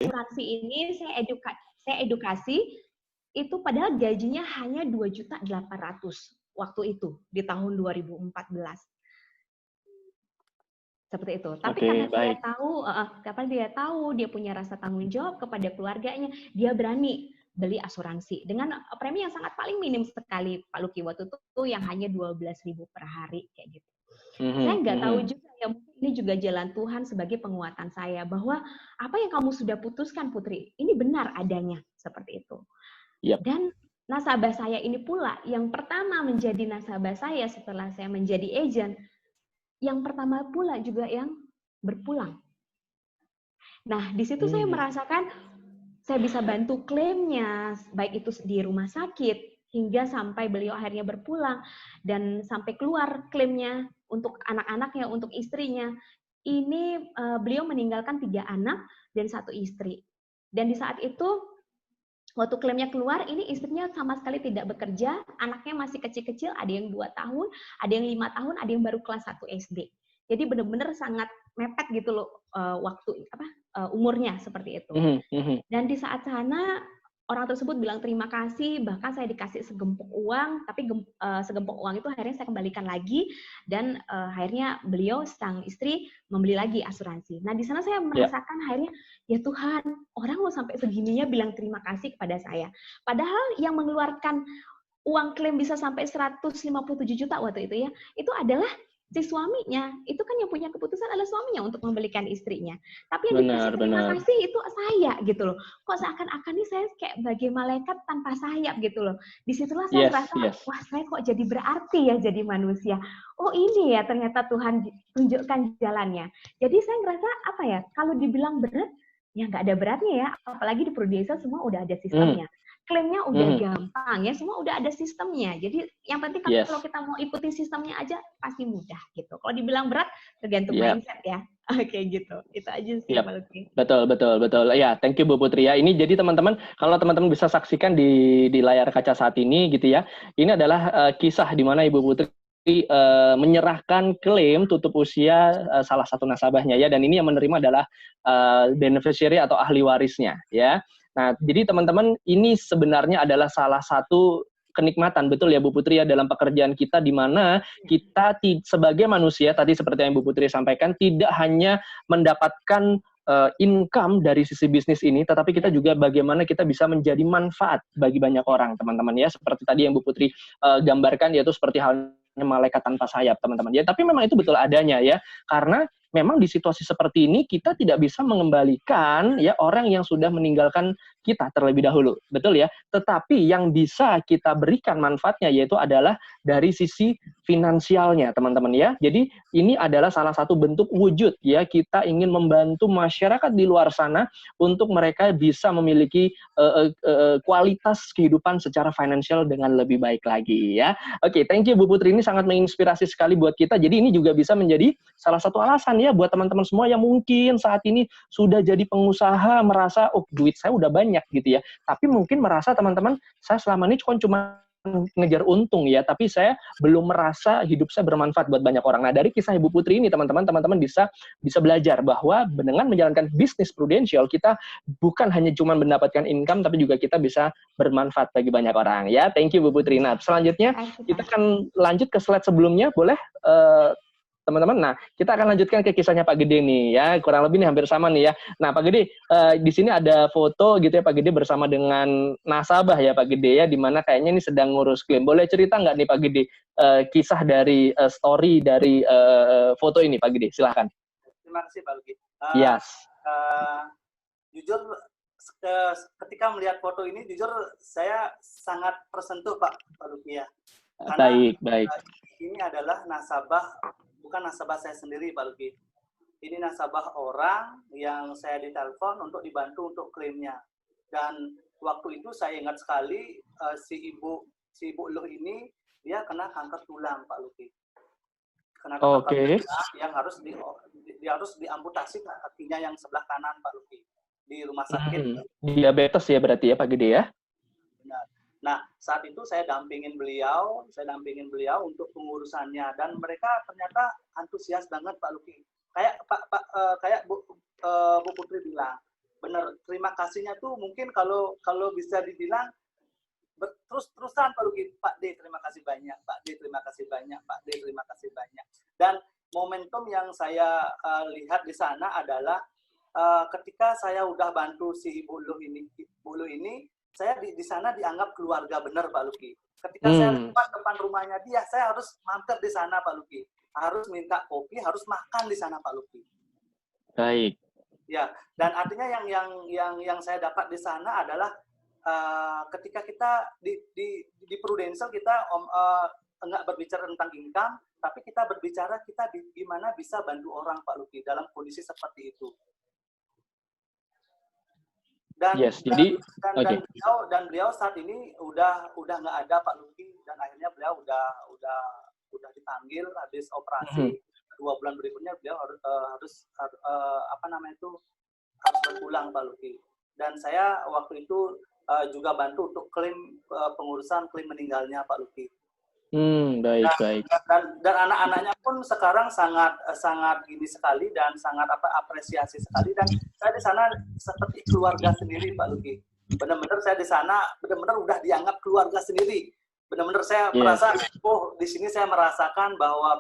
asuransi ini saya edukasi itu padahal gajinya hanya 2.800.000 waktu itu di tahun 2014. Seperti itu. Tapi karena dia tahu dia punya rasa tanggung jawab kepada keluarganya, dia berani beli asuransi dengan premi yang sangat paling minim sekali, Pak Luki, waktu itu yang hanya 12.000 per hari kayak gitu. Saya nggak tahu juga ya, mungkin ini juga jalan Tuhan sebagai penguatan saya bahwa apa yang kamu sudah putuskan, Putri, ini benar adanya seperti itu. Yep. Dan nasabah saya ini pula yang pertama menjadi nasabah saya setelah saya menjadi agent, yang pertama pula juga yang berpulang. Nah, di situ saya merasakan saya bisa bantu klaimnya, baik itu di rumah sakit hingga sampai beliau akhirnya berpulang dan sampai keluar klaimnya untuk anak-anaknya, untuk istrinya. Ini beliau meninggalkan 3 anak dan 1 istri. Dan di saat itu waktu klaimnya keluar, ini istrinya sama sekali tidak bekerja, anaknya masih kecil-kecil, ada yang 2 tahun, ada yang 5 tahun, ada yang baru kelas 1 SD. Jadi benar-benar sangat mepet gitu loh umurnya seperti itu. Dan di saat sana orang tersebut bilang terima kasih, bahkan saya dikasih segempok uang, tapi segempok uang itu akhirnya saya kembalikan lagi dan akhirnya beliau sang istri membeli lagi asuransi. Nah, di sana saya merasakan akhirnya ya Tuhan, orang lo sampai segininya bilang terima kasih kepada saya. Padahal yang mengeluarkan uang klaim bisa sampai 157 juta waktu itu ya, itu adalah si suaminya. Itu kan yang punya keputusan adalah suaminya untuk membelikan istrinya. Tapi yang dikasih terima kasih itu saya gitu loh. Kok seakan-akan nih saya kayak bagai malaikat tanpa sayap gitu loh. Disitulah saya merasa, wah saya kok jadi berarti ya jadi manusia. Oh ini ya ternyata Tuhan tunjukkan jalannya. Jadi saya ngerasa apa ya, kalau dibilang berat, ya nggak ada beratnya ya. Apalagi di Prudesa semua udah ada sistemnya. Klaimnya udah gampang ya, semua udah ada sistemnya. Jadi yang penting kalau kita mau ikuti sistemnya aja pasti mudah gitu. Kalau dibilang berat tergantung mindset ya. Oke gitu. Itu aja sih Pak Luki. Betul. Ya, thank you Bu Putri ya. Ini jadi teman-teman, kalau teman-teman bisa saksikan di layar kaca saat ini gitu ya. Ini adalah kisah di mana Ibu Putri menyerahkan klaim tutup usia salah satu nasabahnya ya, dan ini yang menerima adalah beneficiary atau ahli warisnya ya. Nah, jadi teman-teman, ini sebenarnya adalah salah satu kenikmatan, betul ya Bu Putri ya, dalam pekerjaan kita di mana kita sebagai manusia, tadi seperti yang Bu Putri sampaikan, tidak hanya mendapatkan income dari sisi bisnis ini, tetapi kita juga bagaimana kita bisa menjadi manfaat bagi banyak orang, teman-teman ya, seperti tadi yang Bu Putri gambarkan, yaitu seperti halnya malaikat tanpa sayap, teman-teman ya. Tapi memang itu betul adanya ya, karena memang di situasi seperti ini kita tidak bisa mengembalikan ya orang yang sudah meninggalkan kita terlebih dahulu, betul ya. Tetapi yang bisa kita berikan manfaatnya yaitu adalah dari sisi finansialnya, teman-teman ya. Jadi ini adalah salah satu bentuk wujud ya, kita ingin membantu masyarakat di luar sana untuk mereka bisa memiliki kualitas kehidupan secara finansial dengan lebih baik lagi ya. Oke, thank you Bu Putri, ini sangat menginspirasi sekali buat kita. Jadi ini juga bisa menjadi salah satu alasan ya buat teman-teman semua yang mungkin saat ini sudah jadi pengusaha, merasa oh duit saya udah banyak gitu ya, tapi mungkin merasa teman-teman saya selama ini cuma ngejar untung ya, tapi saya belum merasa hidup saya bermanfaat buat banyak orang. Nah, dari kisah Ibu Putri ini teman-teman bisa belajar bahwa dengan menjalankan bisnis prudensial kita bukan hanya cuma mendapatkan income, tapi juga kita bisa bermanfaat bagi banyak orang ya. Thank you Bu Putri. Nah, selanjutnya kita akan lanjut ke slide sebelumnya, boleh teman-teman. Nah, kita akan lanjutkan ke kisahnya Pak Gede nih ya, kurang lebih nih hampir sama nih ya. Nah, Pak Gede, di sini ada foto gitu ya Pak Gede bersama dengan nasabah ya Pak Gede ya, di mana kayaknya ini sedang ngurus klaim. Boleh cerita nggak nih Pak Gede kisah dari story dari foto ini Pak Gede? Silahkan. Terima kasih Pak Luki. Yes. Jujur ketika melihat foto ini, jujur saya sangat tersentuh Pak Luki ya. Karena baik. Ini adalah bukan nasabah saya sendiri Pak Luki. Ini nasabah orang yang saya ditelepon untuk dibantu untuk klaimnya. Dan waktu itu saya ingat sekali si ibu Luh ini dia kena kanker tulang Pak Luki. Kena kanker tulang yang harus diamputasi kakinya yang sebelah kanan Pak Luki di rumah sakit. Diabetes ya berarti ya Pak Gede ya? Benar. Nah, saat itu saya dampingin beliau untuk pengurusannya, dan mereka ternyata antusias banget Pak Luki. Kayak Bu Putri bilang, benar, terima kasihnya tuh mungkin kalau bisa dibilang terus-terusan Pak Luki, Pak D terima kasih banyak, Pak D terima kasih banyak, Pak D terima kasih banyak. Dan momentum yang saya lihat di sana adalah ketika saya udah bantu si Ibu Lu ini, saya di sana dianggap keluarga benar Pak Luki. Ketika saya lewat depan rumahnya dia, saya harus mampir di sana Pak Luki, harus minta kopi, harus makan di sana Pak Luki. Baik. Ya, dan artinya yang saya dapat di sana adalah ketika kita di Prudential kita enggak berbicara tentang income, tapi kita berbicara kita gimana bisa bantu orang Pak Luki dalam kondisi seperti itu. Dan, yes, dan beliau saat ini udah nggak ada Pak Luki, dan akhirnya beliau udah dipanggil habis operasi. 2 bulan berikutnya beliau harus berpulang Pak Luki. Dan saya waktu itu juga bantu untuk klaim pengurusan klaim meninggalnya Pak Luki. Baik. Dan anak-anaknya pun sekarang sangat gini sekali dan sangat apresiasi sekali, dan saya di sana seperti keluarga sendiri Pak Luki. Benar-benar saya di sana benar-benar udah dianggap keluarga sendiri. Benar-benar saya merasa, di sini saya merasakan bahwa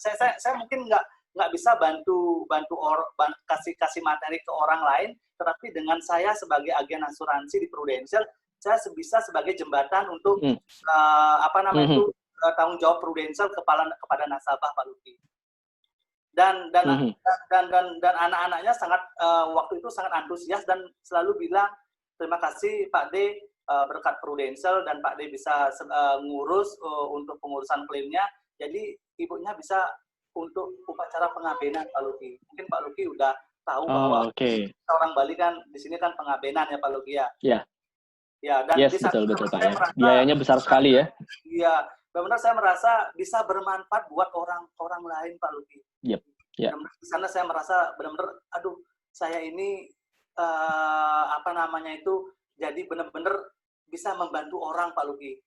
saya mungkin nggak bisa bantu kasih materi ke orang lain, tetapi dengan saya sebagai agen asuransi di Prudential, saya bisa sebagai jembatan untuk tanggung jawab Prudential kepada nasabah Pak Luki. Dan anak-anaknya sangat waktu itu sangat antusias dan selalu bilang terima kasih Pak D, berkat Prudential dan Pak D bisa ngurus untuk pengurusan klaimnya. Jadi ibunya bisa untuk upacara pengabenan Pak Luki. Mungkin Pak Luki udah tahu bahwa orang Bali kan di sini kan pengabenan ya Pak Luki ya. Iya. Ya, dan betul Pak ya. Biayanya besar sekali ya. Iya, benar-benar saya merasa bisa bermanfaat buat orang lain Pak Luki. Yep. Yeah. Di sana saya merasa benar-benar, aduh, saya ini jadi benar-benar bisa membantu orang Pak Luki.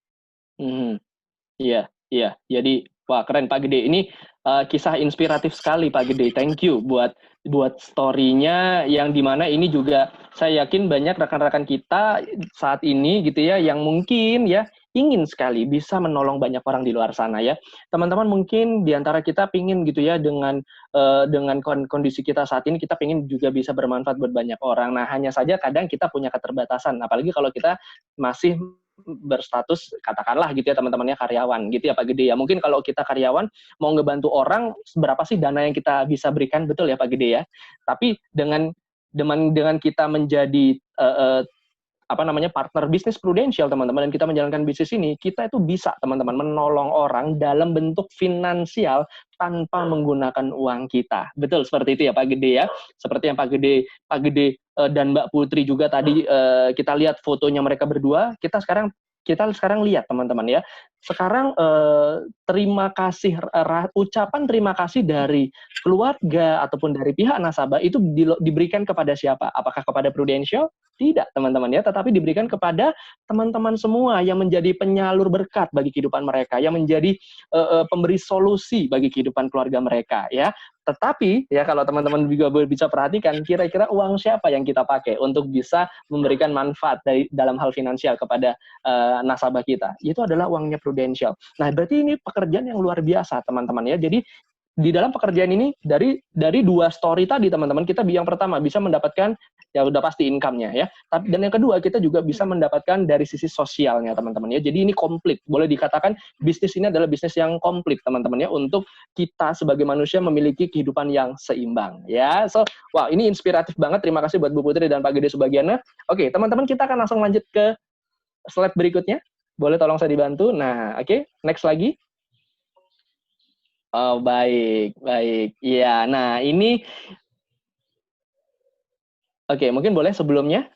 Iya. Jadi wah keren Pak Gede. Ini kisah inspiratif sekali Pak Gede. Thank you buat story-nya yang dimana ini juga saya yakin banyak rekan-rekan kita saat ini gitu ya yang mungkin ya ingin sekali bisa menolong banyak orang di luar sana ya. Teman-teman mungkin diantara kita pingin gitu ya dengan kondisi kita saat ini kita pingin juga bisa bermanfaat buat banyak orang. Nah hanya saja kadang kita punya keterbatasan, apalagi kalau kita masih berstatus katakanlah gitu ya teman-temannya karyawan gitu ya Pak Gede ya. Mungkin kalau kita karyawan mau ngebantu orang berapa sih dana yang kita bisa berikan, betul ya Pak Gede ya. Tapi dengan kita menjadi partner bisnis Prudential teman-teman, dan kita menjalankan bisnis ini, kita itu bisa teman-teman menolong orang dalam bentuk finansial tanpa menggunakan uang kita. Betul seperti itu ya Pak Gede ya. Seperti yang Pak Gede dan Mbak Putri juga tadi kita lihat fotonya mereka berdua, kita sekarang lihat teman-teman ya. Sekarang terima kasih, ucapan terima kasih dari keluarga ataupun dari pihak nasabah itu diberikan kepada siapa? Apakah kepada Prudential? Tidak teman-teman ya, tetapi diberikan kepada teman-teman semua yang menjadi penyalur berkat bagi kehidupan mereka, yang menjadi pemberi solusi bagi kehidupan keluarga mereka ya. Tetapi ya kalau teman-teman juga bisa perhatikan, kira-kira uang siapa yang kita pakai untuk bisa memberikan manfaat dalam hal finansial kepada nasabah kita? Itu adalah uangnya Prudential. Nah, berarti ini pekerjaan yang luar biasa, teman-teman ya. Jadi di dalam pekerjaan ini dari 2 story tadi teman-teman, kita yang pertama bisa mendapatkan ya udah pasti income-nya ya. Dan yang kedua kita juga bisa mendapatkan dari sisi sosialnya teman-teman ya. Jadi ini komplit. Boleh dikatakan bisnis ini adalah bisnis yang komplit teman-teman ya, untuk kita sebagai manusia memiliki kehidupan yang seimbang ya. So, wow, ini inspiratif banget. Terima kasih buat Bu Putri dan Pak Gede Subagiana. Oke, teman-teman kita akan langsung lanjut ke slide berikutnya. Boleh tolong saya dibantu. Nah, oke, next lagi. Oh, baik. Iya, nah ini oke, mungkin boleh sebelumnya,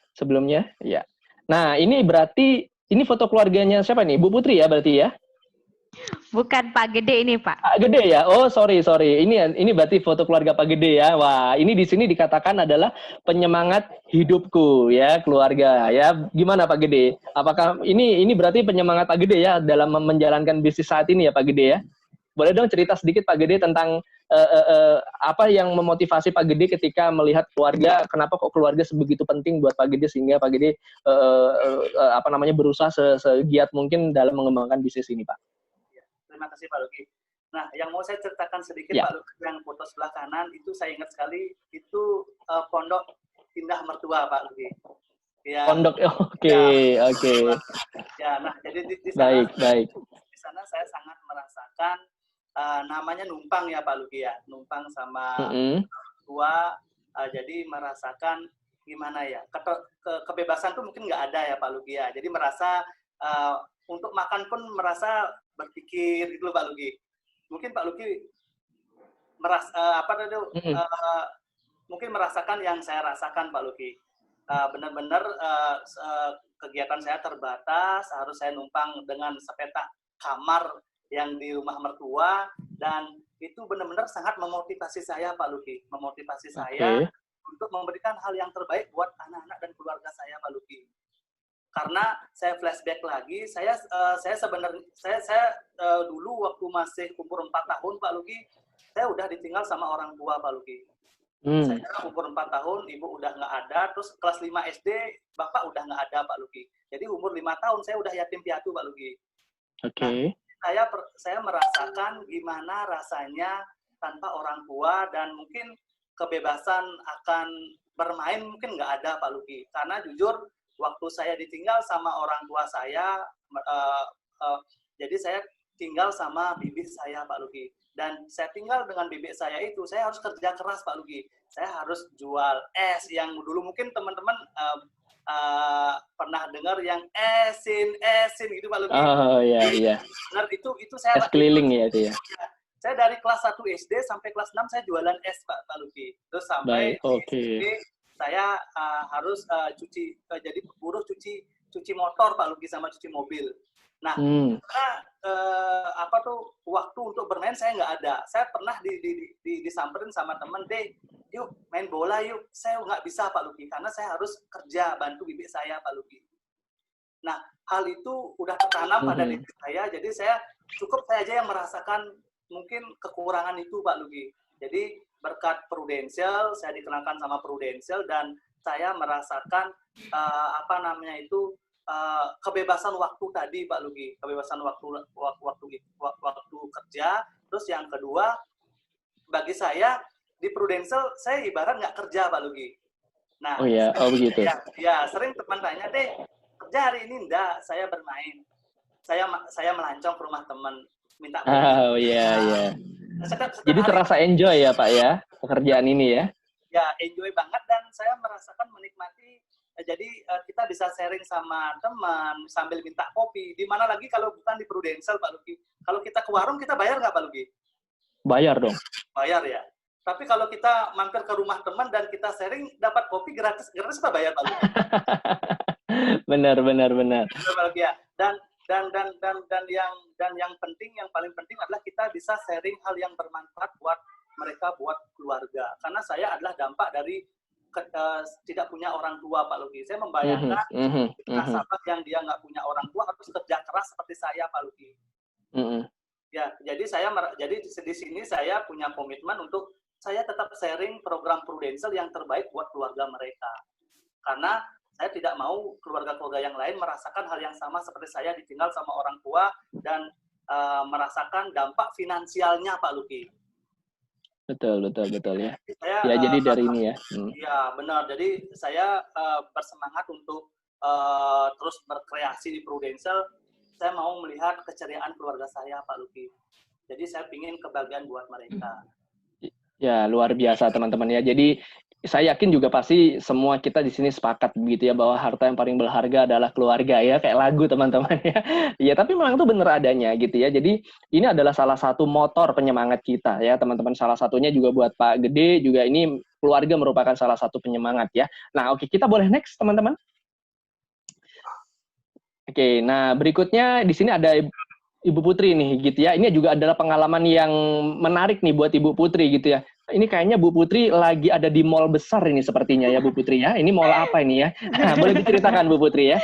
ya. Nah, ini berarti ini foto keluarganya siapa nih? Bu Putri ya berarti ya? Bukan Pak Gede ini, Pak. Gede ya? Oh, sorry. Ini berarti foto keluarga Pak Gede ya. Wah, ini di sini dikatakan adalah penyemangat hidupku ya, keluarga ya. Gimana Pak Gede? Apakah ini berarti penyemangat Pak Gede ya dalam menjalankan bisnis saat ini ya Pak Gede ya? Boleh dong cerita sedikit Pak Gede tentang apa yang memotivasi Pak Gede ketika melihat keluarga, kenapa kok keluarga sebegitu penting buat Pak Gede sehingga Pak Gede berusaha segiat mungkin dalam mengembangkan bisnis ini, Pak? Terima kasih Pak Luki. Nah, yang mau saya ceritakan sedikit Ya. Pak Luki, yang foto sebelah kanan itu saya ingat sekali, itu Pondok Indah Mertua Pak Luki. Ya, Pondok, oke. Ya, nah jadi di sana, baik. Di sana saya sangat merasakan namanya numpang ya Pak Luki ya, numpang sama tua, jadi merasakan gimana ya, kebebasan tuh mungkin nggak ada ya Pak Luki ya, jadi merasa untuk makan pun merasa berpikir gitu loh Pak Luki. Mungkin Pak Luki merasa mungkin merasakan yang saya rasakan Pak Luki. Benar-benar kegiatan saya terbatas, harus saya numpang dengan sepetak kamar yang di rumah mertua, dan itu benar-benar sangat memotivasi saya Pak Luki, memotivasi saya untuk memberikan hal yang terbaik buat anak-anak dan keluarga saya Pak Luki. Karena saya flashback lagi, saya sebenarnya dulu waktu masih umur 4 tahun Pak Luki, saya udah ditinggal sama orang tua Pak Luki. Saya umur 4 tahun, ibu udah nggak ada, terus kelas 5 SD, bapak udah nggak ada Pak Luki. Jadi umur 5 tahun saya udah yatim piatu Pak Luki. Nah, saya merasakan gimana rasanya tanpa orang tua, dan mungkin kebebasan akan bermain mungkin nggak ada Pak Luki. Karena jujur, waktu saya ditinggal sama orang tua saya, jadi saya tinggal sama bibi saya Pak Luki. Dan saya tinggal dengan bebek saya itu, saya harus kerja keras Pak Luki. Saya harus jual es yang dulu mungkin teman-teman pernah dengar yang esin gitu Pak Luki. Oh iya. Benar, itu saya es keliling ya itu ya. Saya dari kelas 1 SD sampai kelas 6 saya jualan es Pak Luki. Terus sampai SMP saya harus jadi buruh cuci motor Pak Luki sama cuci mobil. Nah, karena waktu untuk bermain saya nggak ada. Saya pernah disamperin sama temen, deh, yuk main bola yuk. Saya nggak bisa Pak Luki, karena saya harus kerja bantu bibi saya Pak Luki. Nah, hal itu udah tertanam pada diri saya, jadi saya aja yang merasakan mungkin kekurangan itu Pak Luki. Jadi berkat Prudential, saya dikenalkan sama Prudential, dan saya merasakan kebebasan waktu tadi Pak Luki, kebebasan waktu kerja. Terus yang kedua, bagi saya di Prudential saya ibarat nggak kerja Pak Luki. Nah, begitu. Ya, sering teman tanya, deh, kerja hari ini enggak, saya bermain. Saya melancong ke rumah teman, minta iya. Jadi terasa enjoy ya Pak ya, pekerjaan ini ya? Ya, enjoy banget, dan saya merasakan menikmati. Jadi kita bisa sharing sama teman sambil minta kopi. Di mana lagi kalau bukan di Prudential Pak Luki? Kalau kita ke warung kita bayar nggak Pak Luki? Bayar dong. Bayar ya. Tapi kalau kita mampir ke rumah teman dan kita sharing dapat kopi gratis kita bayar Pak Luki. Benar. Pak Luki ya. Dan yang penting, yang paling penting adalah kita bisa sharing hal yang bermanfaat buat mereka, buat keluarga. Karena saya adalah dampak dari tidak punya orang tua Pak Luki. Saya membayangkan nasabah yang dia nggak punya orang tua harus kerja keras seperti saya Pak Luki. Ya, jadi di sini saya punya komitmen untuk saya tetap sharing program Prudential yang terbaik buat keluarga mereka. Karena saya tidak mau keluarga-keluarga yang lain merasakan hal yang sama seperti saya ditinggal sama orang tua dan merasakan dampak finansialnya Pak Luki. Betul ya. Jadi dari ini ya. Iya, benar. Jadi saya bersemangat untuk terus berkreasi di Prudential. Saya mau melihat keceriaan keluarga saya, Pak Luki. Jadi saya ingin kebahagiaan buat mereka. Ya, luar biasa teman-teman ya. Jadi saya yakin juga pasti semua kita di sini sepakat begitu ya, bahwa harta yang paling berharga adalah keluarga ya, kayak lagu teman-teman ya. Ya, tapi memang itu benar adanya gitu ya. Jadi ini adalah salah satu motor penyemangat kita ya teman-teman. Salah satunya juga buat Pak Gede juga, ini keluarga merupakan salah satu penyemangat ya. Nah, oke, kita boleh next teman-teman. Oke, nah berikutnya di sini ada Ibu Putri nih gitu ya. Ini juga adalah pengalaman yang menarik nih buat Ibu Putri gitu ya. Ini kayaknya Bu Putri lagi ada di mall besar ini sepertinya ya Bu Putri ya. Ini mall apa ini ya? Boleh diceritakan Bu Putri ya?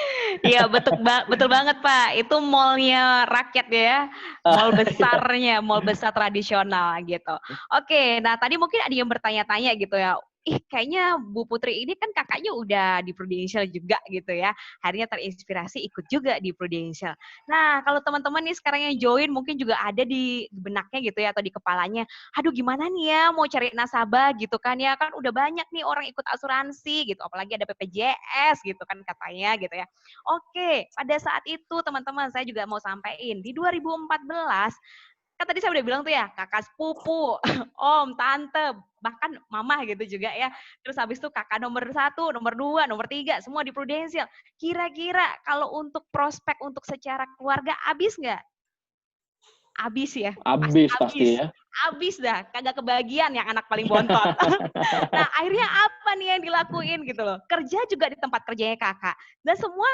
Iya, betul banget Pak. Itu mallnya rakyat ya, mall besarnya, mall besar tradisional gitu. Oke, nah tadi mungkin ada yang bertanya-tanya gitu ya. Kayaknya Bu Putri ini kan kakaknya udah di Prudential juga gitu ya. Akhirnya terinspirasi ikut juga di Prudential. Nah, kalau teman-teman nih sekarang yang join mungkin juga ada di benaknya gitu ya atau di kepalanya. Aduh, gimana nih ya mau cari nasabah gitu kan ya. Kan udah banyak nih orang ikut asuransi gitu. Apalagi ada BPJS gitu kan katanya gitu ya. Oke, pada saat itu teman-teman saya juga mau sampaikan di 2014 kan tadi saya udah bilang tuh ya kakak sepupu, om, tante, bahkan mama gitu juga ya. Terus habis itu kakak nomor 1, nomor 2, nomor 3 semua di Prudential. Kira-kira kalau untuk prospek untuk secara keluarga habis nggak? Habis ya, Pasti ya. Habis dah, kagak kebagian yang anak paling bontot. Nah, akhirnya apa nih yang dilakuin gitu loh. Kerja juga di tempat kerjanya kakak. Dan semua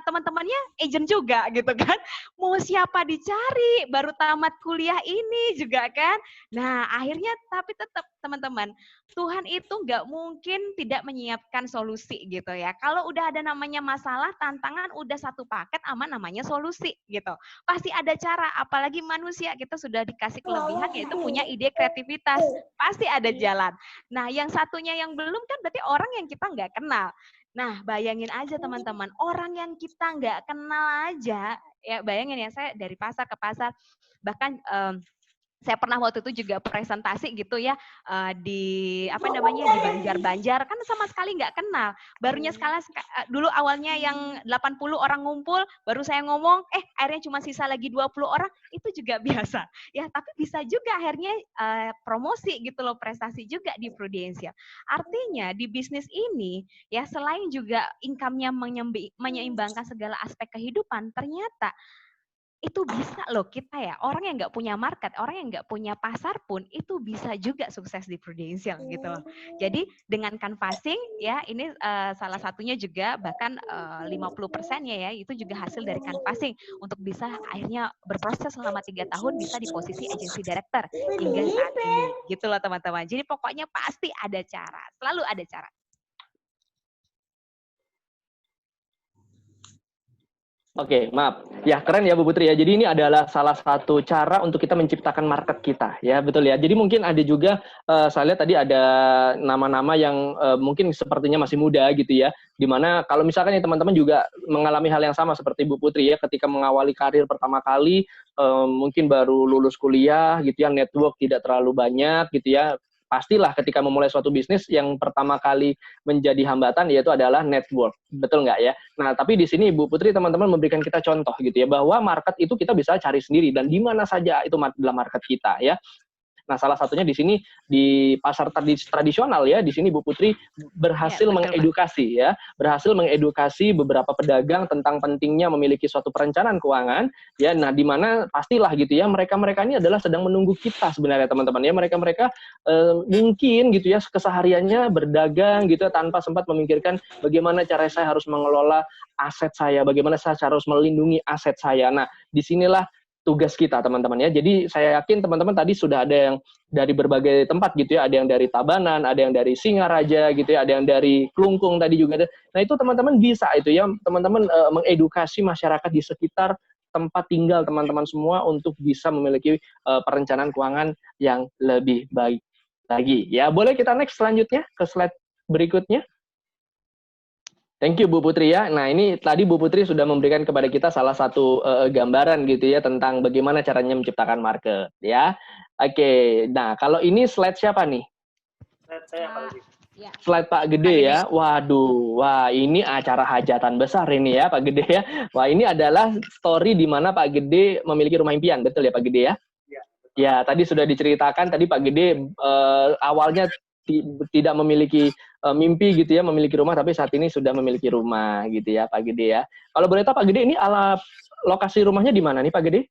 teman-temannya agent juga gitu kan. Mau siapa dicari, baru tamat kuliah ini juga kan. Nah, akhirnya tapi tetap teman-teman, Tuhan itu nggak mungkin tidak menyiapkan solusi gitu ya. Kalau udah ada namanya masalah, tantangan udah satu paket sama namanya solusi gitu. Pasti ada cara, apalagi manusia kita sudah dikasih kelebihan yaitu punya ide kreativitas. Pasti ada jalan. Nah, yang satunya yang belum kan berarti orang yang kita nggak kenal. Nah, bayangin aja teman-teman, orang yang kita nggak kenal aja, ya bayangin ya, saya dari pasar ke pasar, bahkan saya pernah waktu itu juga presentasi gitu ya di apa namanya di Banjar kan sama sekali nggak kenal. Barunya sekali dulu awalnya yang 80 orang ngumpul, baru saya ngomong, akhirnya cuma sisa lagi 20 orang, itu juga biasa. Ya, tapi bisa juga akhirnya promosi gitu loh, prestasi juga di Prudential. Artinya di bisnis ini ya selain juga income-nya menyeimbangkan segala aspek kehidupan, ternyata itu bisa loh kita ya, orang yang nggak punya market, orang yang nggak punya pasar pun itu bisa juga sukses di Prudential gitu loh. Jadi dengan canvassing ya ini salah satunya juga bahkan 50%-nya ya itu juga hasil dari canvassing untuk bisa akhirnya berproses selama 3 tahun bisa di posisi agency director hingga saat ini gitu loh teman-teman. Jadi pokoknya pasti ada cara, selalu ada cara. Oke, maaf. Ya, keren ya Bu Putri ya. Jadi ini adalah salah satu cara untuk kita menciptakan market kita, ya betul ya. Jadi mungkin ada juga, saya lihat tadi ada nama-nama yang mungkin sepertinya masih muda gitu ya. Dimana kalau misalkan ya teman-teman juga mengalami hal yang sama seperti Bu Putri ya, ketika mengawali karir pertama kali, mungkin baru lulus kuliah gitu ya, network tidak terlalu banyak gitu ya. Pastilah ketika memulai suatu bisnis yang pertama kali menjadi hambatan yaitu adalah network, betul nggak ya? Nah, tapi di sini Bu Putri teman-teman memberikan kita contoh gitu ya, bahwa market itu kita bisa cari sendiri dan di mana saja itu dalam market kita ya. Nah, salah satunya di sini di pasar tradisional ya, di sini Bu Putri berhasil mengedukasi ya, berhasil mengedukasi beberapa pedagang tentang pentingnya memiliki suatu perencanaan keuangan ya. Nah, di mana pastilah gitu ya, mereka-mereka ini adalah sedang menunggu kita sebenarnya teman-teman ya. Mereka-mereka mungkin gitu ya kesehariannya berdagang gitu ya, tanpa sempat memikirkan bagaimana cara saya harus mengelola aset saya, bagaimana saya harus melindungi aset saya. Nah, disinilah tugas kita teman-teman ya. Jadi saya yakin teman-teman tadi sudah ada yang dari berbagai tempat gitu ya, ada yang dari Tabanan, ada yang dari Singaraja gitu ya, ada yang dari Klungkung tadi juga ada. Nah, itu teman-teman bisa itu ya, teman-teman mengedukasi masyarakat di sekitar tempat tinggal teman-teman semua untuk bisa memiliki perencanaan keuangan yang lebih baik lagi. Ya, boleh kita next selanjutnya ke slide berikutnya. Thank you Bu Putri ya. Nah, ini tadi Bu Putri sudah memberikan kepada kita salah satu gambaran gitu ya tentang bagaimana caranya menciptakan market ya. Oke. Nah, kalau ini slide siapa nih? Slide saya Pak Gede. Slide Pak Gede ya. Waduh. Wah, ini acara hajatan besar ini ya Pak Gede ya. Wah, ini adalah story di mana Pak Gede memiliki rumah impian. Betul ya Pak Gede ya? Iya. Ya, tadi sudah diceritakan tadi Pak Gede awalnya tidak memiliki mimpi gitu ya, memiliki rumah, tapi saat ini sudah memiliki rumah gitu ya Pak Gede ya. Kalau boleh tahu Pak Gede, ini lokasi rumahnya di mana nih Pak Gede?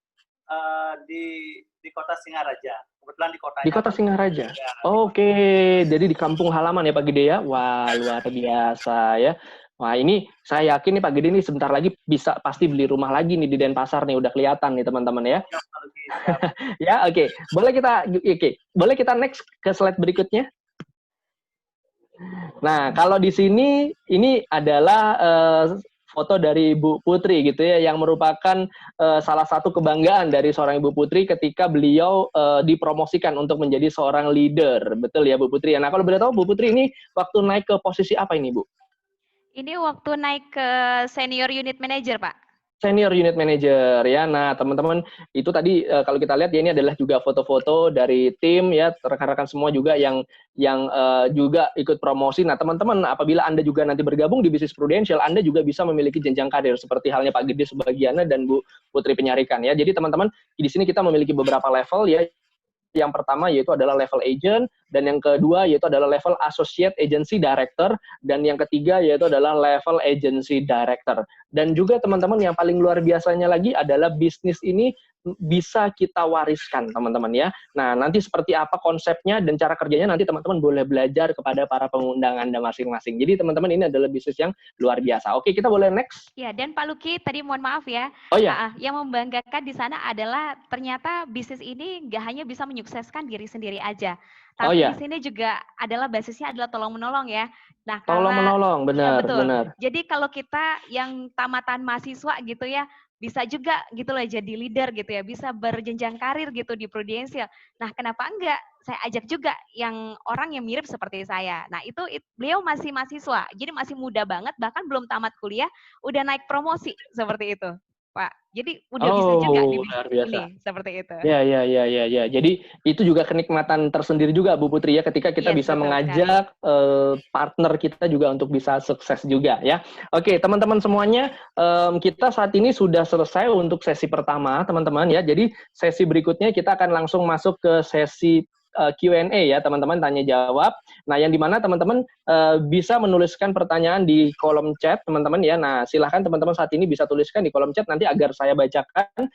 Di kota Singaraja. Kebetulan di kota. Di kota Singaraja. Ya, Oke, jadi di kampung halaman ya Pak Gede ya. Wah, luar biasa ya. Wah, ini saya yakin nih Pak Gede nih sebentar lagi bisa pasti beli rumah lagi nih di Denpasar nih, udah kelihatan nih teman-teman ya. Siap, Pak Luki, siap. Ya, oke. Boleh kita next ke slide berikutnya. Nah, kalau di sini ini adalah foto dari Bu Putri gitu ya, yang merupakan salah satu kebanggaan dari seorang Ibu Putri ketika beliau dipromosikan untuk menjadi seorang leader. Betul ya Bu Putri? Nah, kalau boleh tahu Bu Putri ini waktu naik ke posisi apa ini Bu? Ini waktu naik ke senior unit manager, Pak. Senior unit manager ya. Nah, teman-teman itu tadi kalau kita lihat ya ini adalah juga foto-foto dari tim ya, rekan-rekan semua juga yang juga ikut promosi. Nah, teman-teman apabila Anda juga nanti bergabung di bisnis Prudential, Anda juga bisa memiliki jenjang karir seperti halnya Pak Gede Subagiana dan Bu Putri Penyarikan ya. Jadi teman-teman di sini kita memiliki beberapa level ya. Yang pertama yaitu adalah level agent, dan yang kedua yaitu adalah level associate agency director, dan yang ketiga yaitu adalah level agency director. Dan juga teman-teman yang paling luar biasanya lagi adalah bisnis ini bisa kita wariskan teman-teman ya. Nah, nanti seperti apa konsepnya dan cara kerjanya nanti teman-teman boleh belajar kepada para pengundang Anda masing-masing. Jadi teman-teman ini adalah bisnis yang luar biasa. Oke, kita boleh next. Ya, dan Pak Luki tadi mohon maaf ya. Oh ya. Yang membanggakan di sana adalah ternyata bisnis ini nggak hanya bisa menyukseskan diri sendiri aja. Tapi di sini juga adalah basisnya adalah tolong menolong ya. Nah, tolong menolong, benar, ya, betul. Benar. Jadi kalau kita yang tamatan mahasiswa gitu ya, bisa juga gitu loh jadi leader gitu ya, bisa berjenjang karir gitu di Prudential. Nah, kenapa enggak? Saya ajak juga yang orang yang mirip seperti saya. Nah, itu beliau masih mahasiswa, jadi masih muda banget, bahkan belum tamat kuliah, udah naik promosi seperti itu, Pak. Jadi udah bisa juga di bisnis ini seperti itu. Ya. Jadi itu juga kenikmatan tersendiri juga Bu Putri ya, ketika kita bisa mengajak partner kita juga untuk bisa sukses juga ya. Oke, teman-teman semuanya, kita saat ini sudah selesai untuk sesi pertama, teman-teman ya. Jadi sesi berikutnya kita akan langsung masuk ke sesi Q&A ya, teman-teman, tanya jawab. Nah, yang dimana teman-teman bisa menuliskan pertanyaan di kolom chat, teman-teman ya. Nah, silahkan teman-teman saat ini bisa tuliskan di kolom chat nanti agar saya bacakan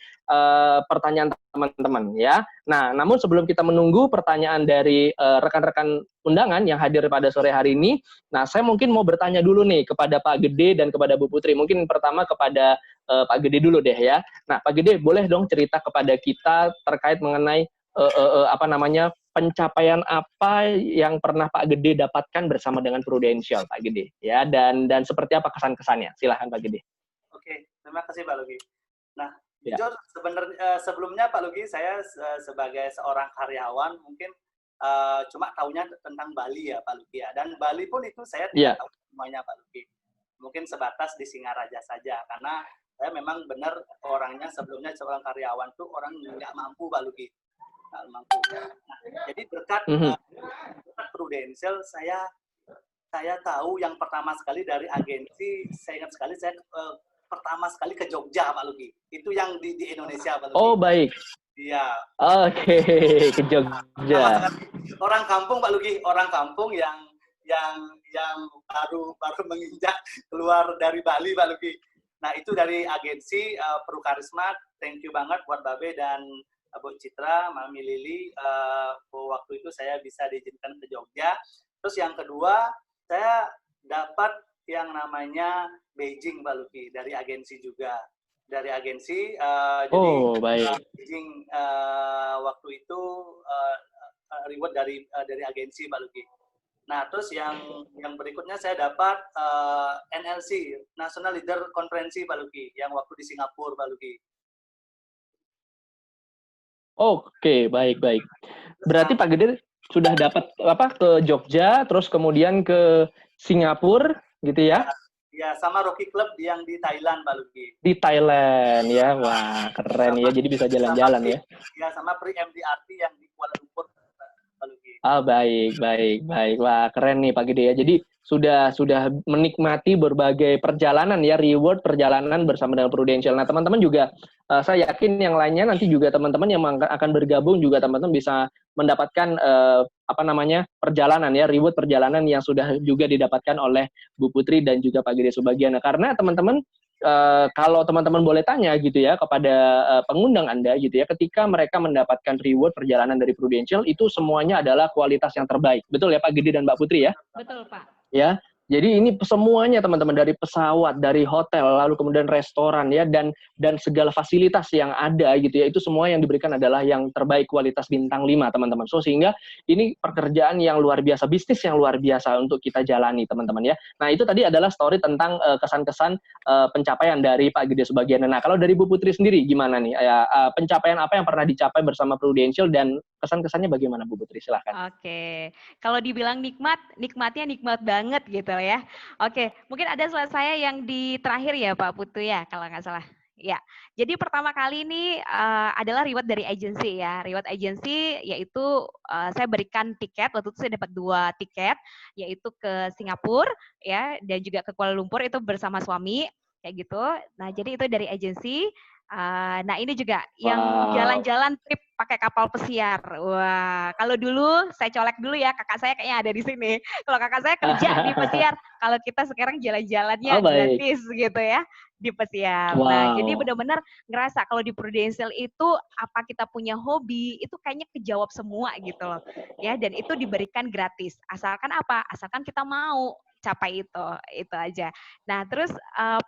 pertanyaan teman-teman ya. Nah, namun sebelum kita menunggu pertanyaan dari rekan-rekan undangan yang hadir pada sore hari ini, nah saya mungkin mau bertanya dulu nih kepada Pak Gede dan kepada Bu Putri. Mungkin pertama kepada Pak Gede dulu deh ya. Nah, Pak Gede boleh dong cerita kepada kita terkait mengenai pencapaian apa yang pernah Pak Gede dapatkan bersama dengan Prudential, Pak Gede ya, dan seperti apa kesan-kesannya? Silahkan Pak Gede. Oke, terima kasih Pak Lugi. Nah, jujur sebenarnya sebelumnya Pak Lugi, saya sebagai seorang karyawan mungkin cuma tahunya tentang Bali ya Pak Lugi ya, dan Bali pun itu saya tidak tahu semuanya Pak Lugi. Mungkin sebatas di Singaraja saja, karena saya memang benar orangnya sebelumnya seorang karyawan tuh orang nggak mampu Pak Lugi. Mampu. Nah, jadi berkat Prudential saya tahu yang pertama sekali dari agensi, saya ingat sekali saya pertama sekali ke Jogja Pak Lugi. Itu yang di Indonesia Pak Lugi. Oh, baik. Iya. Oke, ke Jogja. Orang kampung Pak Lugi, orang kampung yang baru menginjak keluar dari Bali Pak Lugi. Nah, itu dari agensi Prukarisma. Thank you banget buat Babe dan Bu Citra, Mami Lili, waktu itu saya bisa diizinkan ke Jogja. Terus yang kedua, saya dapat yang namanya Beijing, Pak Luki, dari agensi juga. Dari agensi, jadi Beijing waktu itu reward dari agensi, Pak Luki. Nah, terus yang berikutnya saya dapat NLC, National Leader Conference, Pak Luki, yang waktu di Singapura, Pak Luki. Oke, baik. Berarti Pak Gede sudah dapat ke Jogja, terus kemudian ke Singapura, gitu ya? Ya, sama Rocky Club yang di Thailand, Pak Luki. Di Thailand, ya. Wah, keren ya. Jadi bisa jalan-jalan ya. Ya, sama Pre-MDRT yang di Kuala Lumpur, Pak Luki. Baik. Wah, keren nih Pak Gede ya. Jadi sudah menikmati berbagai perjalanan ya, reward perjalanan bersama dengan Prudential. Nah, teman-teman juga saya yakin yang lainnya nanti juga teman-teman yang akan bergabung juga teman-teman bisa mendapatkan perjalanan ya, reward perjalanan yang sudah juga didapatkan oleh Bu Putri dan juga Pak Gede Subagiana. Karena teman-teman kalau teman-teman boleh tanya gitu ya kepada pengundang Anda gitu ya, ketika mereka mendapatkan reward perjalanan dari Prudential itu semuanya adalah kualitas yang terbaik. Betul ya Pak Gede dan Mbak Putri ya? Betul Pak. Ya. Jadi ini semuanya teman-teman, dari pesawat, dari hotel, lalu kemudian restoran ya, dan segala fasilitas yang ada gitu ya, itu semua yang diberikan adalah yang terbaik, kualitas bintang 5 teman-teman. So sehingga ini pekerjaan yang luar biasa, bisnis yang luar biasa untuk kita jalani teman-teman ya. Nah itu tadi adalah story tentang kesan-kesan pencapaian dari Pak Gede Subagiono. Nah kalau dari Bu Putri sendiri gimana nih? Pencapaian apa yang pernah dicapai bersama Prudential dan kesan-kesannya bagaimana Bu Putri? Silahkan. Oke, kalau dibilang nikmat, nikmatnya nikmat banget gitu ya. Oke, mungkin ada slide saya yang di terakhir ya Pak Putu ya, kalau nggak salah. Ya, jadi pertama kali ini adalah reward dari agensi ya. Reward agensi yaitu saya berikan tiket, waktu itu saya dapat 2 tiket, yaitu ke Singapura ya, dan juga ke Kuala Lumpur itu bersama suami kayak gitu. Nah, jadi itu dari agensi. Nah ini juga yang jalan-jalan trip pakai kapal pesiar. Wah, kalau dulu saya colek dulu ya, kakak saya kayaknya ada di sini. Kalau kakak saya kerja di pesiar, kalau kita sekarang jalan-jalannya gratis gitu ya di pesiar. Wow. Nah, jadi benar-benar ngerasa kalau di Prudential itu apa kita punya hobi itu kayaknya kejawab semua gitu loh. Ya, dan itu diberikan gratis. Asalkan apa? Asalkan kita mau capai itu aja. Nah, terus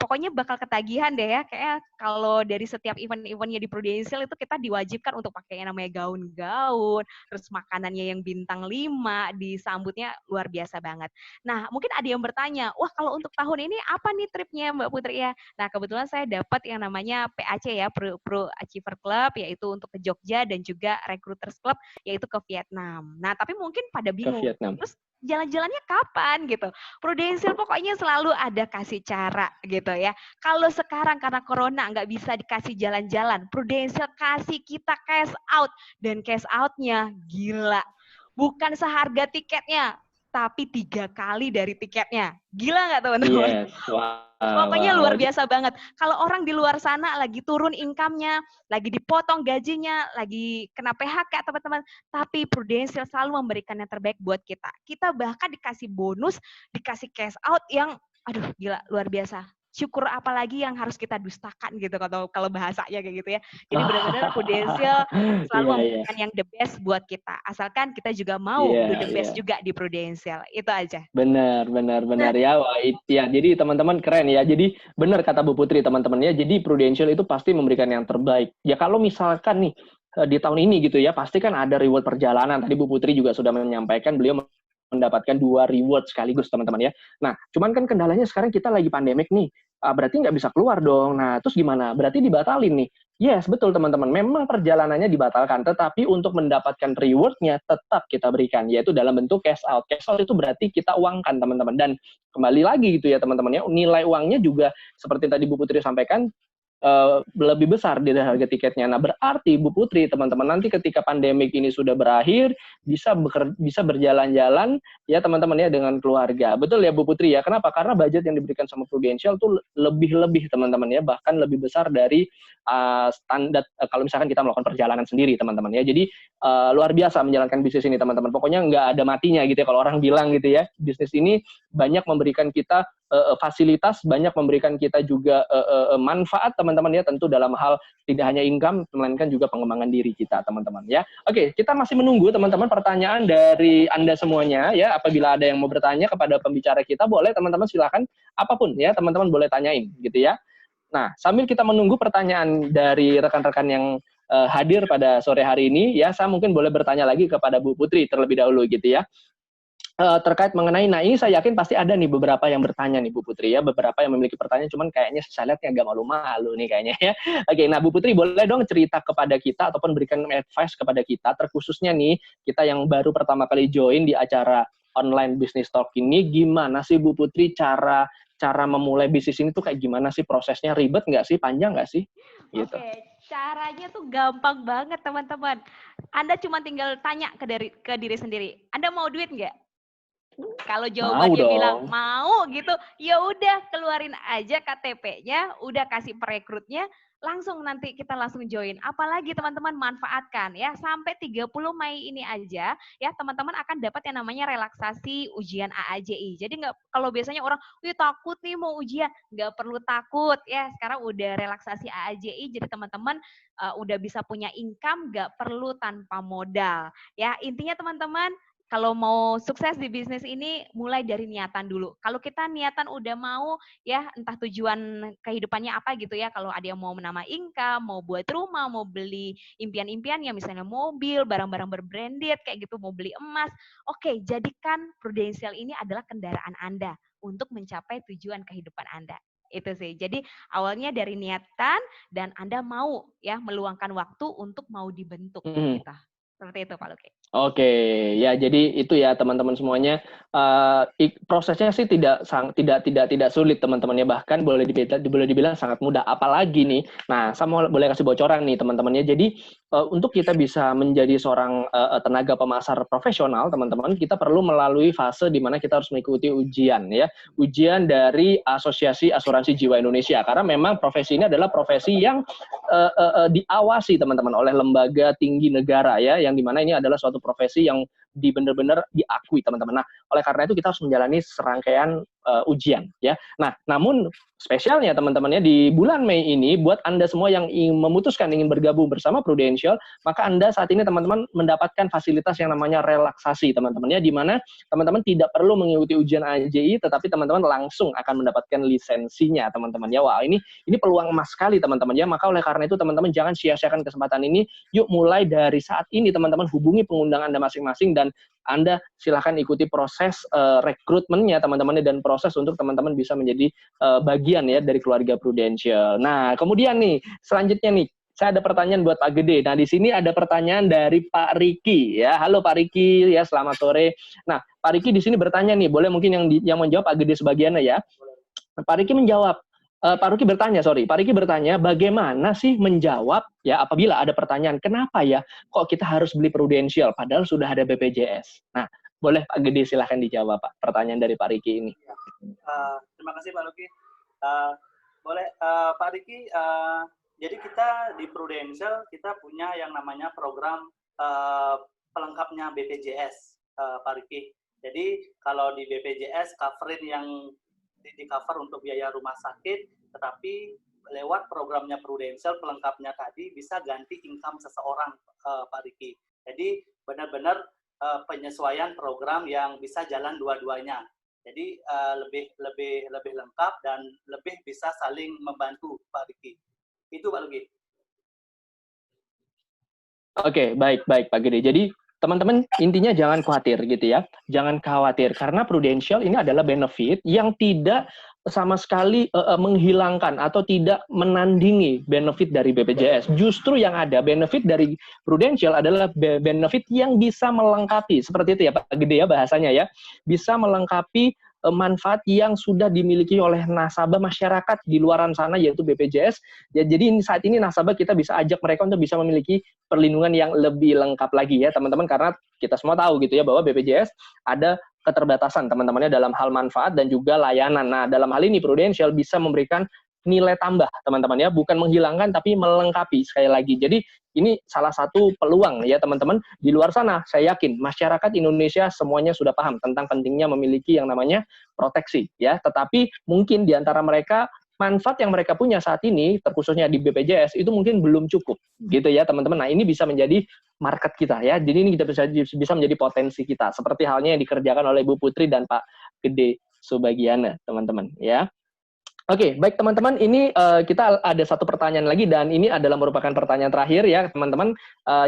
pokoknya bakal ketagihan deh ya, kayak kalau dari setiap event-eventnya di Prudential itu kita diwajibkan untuk pakai yang namanya gaun-gaun, terus makanannya yang bintang 5, disambutnya luar biasa banget. Nah, mungkin ada yang bertanya, wah kalau untuk tahun ini apa nih tripnya Mbak Putri ya? Nah, kebetulan saya dapat yang namanya PAC ya, Pro Achiever Club, yaitu untuk ke Jogja, dan juga Recruiters Club, yaitu ke Vietnam. Nah, tapi mungkin pada bingung, terus jalan-jalannya kapan gitu? Prudential pokoknya selalu ada kasih cara gitu ya. Kalau sekarang karena corona nggak bisa dikasih jalan-jalan, Prudential kasih kita cash out, dan cash outnya gila. Bukan seharga tiketnya, tapi 3 kali dari tiketnya. Gila nggak teman-teman? Yes. Wow. Pokoknya luar biasa banget. Kalau orang di luar sana lagi turun income-nya, lagi dipotong gajinya, lagi kena PHK teman-teman, tapi Prudential selalu memberikan yang terbaik buat kita. Kita bahkan dikasih bonus, dikasih cash out yang aduh gila, luar biasa. Syukur apalagi yang harus kita dustakan gitu kalau bahasanya kayak gitu ya. Jadi benar-benar Prudential selalu memberikan yang the best buat kita. Asalkan kita juga mau do the best juga di Prudential. Itu aja. Benar ya. Wah, ya. Jadi teman-teman keren ya. Jadi benar kata Bu Putri teman-teman ya. Jadi Prudential itu pasti memberikan yang terbaik. Ya kalau misalkan nih di tahun ini gitu ya, pasti kan ada reward perjalanan. Tadi Bu Putri juga sudah menyampaikan beliau mendapatkan 2 reward sekaligus teman-teman ya. Nah, cuman kan kendalanya sekarang kita lagi pandemik nih, berarti nggak bisa keluar dong. Nah, terus gimana? Berarti dibatalin nih. Yes, betul teman-teman. Memang perjalanannya dibatalkan, tetapi untuk mendapatkan reward-nya tetap kita berikan, yaitu dalam bentuk cash out. Cash out itu berarti kita uangkan teman-teman. Dan kembali lagi gitu ya teman-teman ya, nilai uangnya juga seperti tadi Bu Putri sampaikan, lebih besar dari harga tiketnya. Nah, berarti Bu Putri, teman-teman, nanti ketika pandemik ini sudah berakhir, bisa berjalan-jalan ya teman-teman ya dengan keluarga. Betul ya Bu Putri ya. Kenapa? Karena budget yang diberikan sama Prudential tuh lebih teman-teman ya, bahkan lebih besar dari standar kalau misalkan kita melakukan perjalanan sendiri teman-teman ya. Jadi luar biasa menjalankan bisnis ini teman-teman. Pokoknya nggak ada matinya gitu ya kalau orang bilang gitu ya. Bisnis ini banyak memberikan kita fasilitas, banyak memberikan kita juga manfaat teman-teman ya, tentu dalam hal tidak hanya income melainkan juga pengembangan diri kita teman-teman ya. Oke, kita masih menunggu teman-teman pertanyaan dari Anda semuanya ya. Apabila ada yang mau bertanya kepada pembicara kita, boleh teman-teman silakan, apapun ya teman-teman boleh tanyain gitu ya. Nah, sambil kita menunggu pertanyaan dari rekan-rekan yang hadir pada sore hari ini ya, saya mungkin boleh bertanya lagi kepada Bu Putri terlebih dahulu gitu ya. Terkait mengenai, nah ini saya yakin pasti ada nih beberapa yang bertanya nih Bu Putri ya, beberapa yang memiliki pertanyaan, cuman kayaknya saya lihatnya agak malu-malu nih kayaknya ya. Oke, nah Bu Putri boleh dong cerita kepada kita ataupun berikan advice kepada kita, terkhususnya nih kita yang baru pertama kali join di acara online business talk ini, gimana sih Bu Putri cara memulai bisnis ini tuh kayak gimana sih prosesnya, ribet nggak sih, panjang nggak sih? Gitu. Oke, caranya tuh gampang banget teman-teman. Anda cuma tinggal tanya ke diri sendiri, Anda mau duit nggak? Kalau jawabannya bilang mau gitu, ya udah keluarin aja KTP-nya, udah kasih perekrutnya, langsung nanti kita langsung join. Apalagi teman-teman manfaatkan ya, sampai 30 Mei ini aja ya teman-teman akan dapat yang namanya relaksasi ujian AAJI. Jadi nggak, kalau biasanya orang, wih takut nih mau ujian, nggak perlu takut ya. Sekarang udah relaksasi AAJI, jadi teman-teman udah bisa punya income, nggak perlu tanpa modal. Ya intinya teman-teman, kalau mau sukses di bisnis ini mulai dari niatan dulu. Kalau kita niatan udah mau ya entah tujuan kehidupannya apa gitu ya. Kalau ada yang mau menambah income, mau buat rumah, mau beli impian-impiannya misalnya mobil, barang-barang berbranded kayak gitu, mau beli emas. Oke, jadikan Prudential ini adalah kendaraan Anda untuk mencapai tujuan kehidupan Anda. Itu sih. Jadi awalnya dari niatan dan Anda mau ya meluangkan waktu untuk mau dibentuk gitu. Seperti itu Pak Luki. Oke, ya jadi itu ya teman-teman semuanya, prosesnya sih tidak sulit teman-teman ya, bahkan boleh dibilang sangat mudah. Apalagi nih, nah saya boleh kasih bocoran nih teman-temannya. Jadi untuk kita bisa menjadi seorang tenaga pemasar profesional teman-teman, kita perlu melalui fase di mana kita harus mengikuti ujian ya, ujian dari Asosiasi Asuransi Jiwa Indonesia. Karena memang profesi ini adalah profesi yang diawasi teman-teman oleh lembaga tinggi negara ya, yang dimana ini adalah suatu profesi yang benar-benar diakui teman-teman. Nah, oleh karena itu kita harus menjalani serangkaian ujian ya. Nah, namun spesialnya teman-temannya di bulan Mei ini buat Anda semua yang memutuskan ingin bergabung bersama Prudential, maka Anda saat ini teman-teman mendapatkan fasilitas yang namanya relaksasi teman-teman ya, di mana teman-teman tidak perlu mengikuti ujian AJI, tetapi teman-teman langsung akan mendapatkan lisensinya teman-teman ya. Wah, ini peluang emas sekali teman-teman ya. Maka oleh karena itu teman-teman jangan sia-siakan kesempatan ini. Yuk mulai dari saat ini teman-teman hubungi pengundang Anda masing-masing dan Anda silahkan ikuti proses rekrutmennya teman-teman dan proses untuk teman-teman bisa menjadi bagian ya dari keluarga Prudential. Nah, kemudian nih selanjutnya nih saya ada pertanyaan buat Pak Gede. Nah, di sini ada pertanyaan dari Pak Riki ya. Halo Pak Riki ya, selamat sore. Nah, Pak Riki di sini bertanya nih, boleh mungkin yang menjawab Pak Gede sebagiannya ya. Pak Riki menjawab, Pak Riki bertanya, bagaimana sih menjawab ya apabila ada pertanyaan, kenapa ya kok kita harus beli Prudential padahal sudah ada BPJS. Nah, boleh Pak Gede silahkan dijawab Pak, pertanyaan dari Pak Riki ini. Terima kasih Pak Luki. Boleh Pak Riki, jadi kita di Prudential kita punya yang namanya program pelengkapnya BPJS Pak Riki. Jadi kalau di BPJS coverin yang di cover untuk biaya rumah sakit, tetapi lewat programnya Prudential pelengkapnya tadi bisa ganti income seseorang Pak Riki. Jadi benar-benar penyesuaian program yang bisa jalan dua-duanya. Jadi lebih lengkap dan lebih bisa saling membantu Pak Riki. Itu Pak Riki. Oke, baik Pak Gede. Jadi teman-teman intinya jangan khawatir gitu ya. Jangan khawatir karena Prudential ini adalah benefit yang tidak sama sekali menghilangkan atau tidak menandingi benefit dari BPJS. Justru yang ada benefit dari Prudential adalah benefit yang bisa melengkapi. Seperti itu ya Pak Gede ya bahasanya ya. Bisa melengkapi manfaat yang sudah dimiliki oleh nasabah masyarakat di luaran sana yaitu BPJS. Ya, jadi saat ini nasabah kita bisa ajak mereka untuk bisa memiliki perlindungan yang lebih lengkap lagi ya teman-teman, karena kita semua tahu gitu ya bahwa BPJS ada keterbatasan teman-temannya dalam hal manfaat dan juga layanan. Nah, dalam hal ini Prudential bisa memberikan nilai tambah teman-teman ya, bukan menghilangkan tapi melengkapi sekali lagi. Jadi ini salah satu peluang ya teman-teman. Di luar sana saya yakin masyarakat Indonesia semuanya sudah paham tentang pentingnya memiliki yang namanya proteksi ya, tetapi mungkin di antara mereka manfaat yang mereka punya saat ini terkhususnya di BPJS itu mungkin belum cukup gitu ya teman-teman. Nah, ini bisa menjadi market kita ya. Jadi ini kita bisa menjadi potensi kita seperti halnya yang dikerjakan oleh Ibu Putri dan Pak Gede Subagiana teman-teman ya. Oke, baik teman-teman, ini kita ada satu pertanyaan lagi dan ini adalah merupakan pertanyaan terakhir ya teman-teman,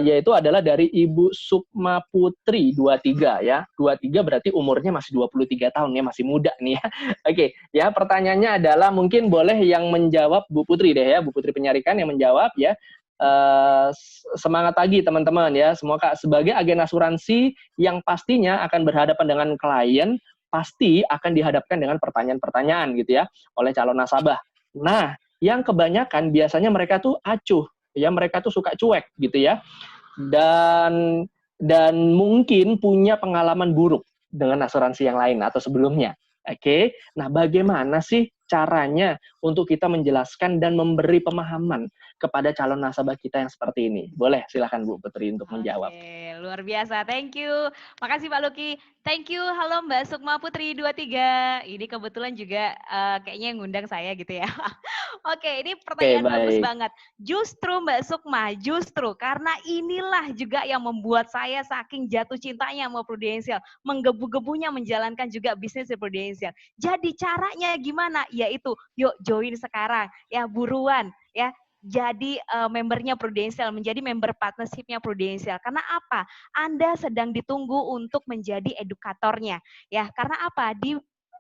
yaitu adalah dari Ibu Sukma Putri 23 ya. 23 berarti umurnya masih 23 tahun ya, masih muda nih ya. Oke, ya pertanyaannya adalah mungkin boleh yang menjawab Bu Putri deh ya, Bu Putri Penyarikan yang menjawab ya. Semangat pagi teman-teman ya. Semoga sebagai agen asuransi yang pastinya akan berhadapan dengan klien, pasti akan dihadapkan dengan pertanyaan-pertanyaan gitu ya oleh calon nasabah. Nah, yang kebanyakan biasanya mereka tuh acuh, ya mereka tuh suka cuek gitu ya. Dan mungkin punya pengalaman buruk dengan asuransi yang lain atau sebelumnya. Oke. Nah, bagaimana sih caranya untuk kita menjelaskan dan memberi pemahaman kepada calon nasabah kita yang seperti ini? Boleh, silakan Bu Putri untuk menjawab. Oke, luar biasa. Thank you. Makasih Pak Luki. Thank you. Halo Mbak Sukma Putri 23. Ini kebetulan juga kayaknya yang ngundang saya gitu ya. Oke, ini pertanyaan bagus baik. banget. Justru Mbak Sukma, justru karena inilah juga yang membuat saya saking jatuh cintanya sama Prudential, menggebu-gebunya menjalankan juga bisnis di Prudential. Jadi caranya gimana? Yaitu, yuk join sekarang, ya buruan, ya. Jadi membernya Prudential, menjadi member partnership-nya Prudential. Karena apa? Anda sedang ditunggu untuk menjadi edukatornya, ya. Karena apa? Di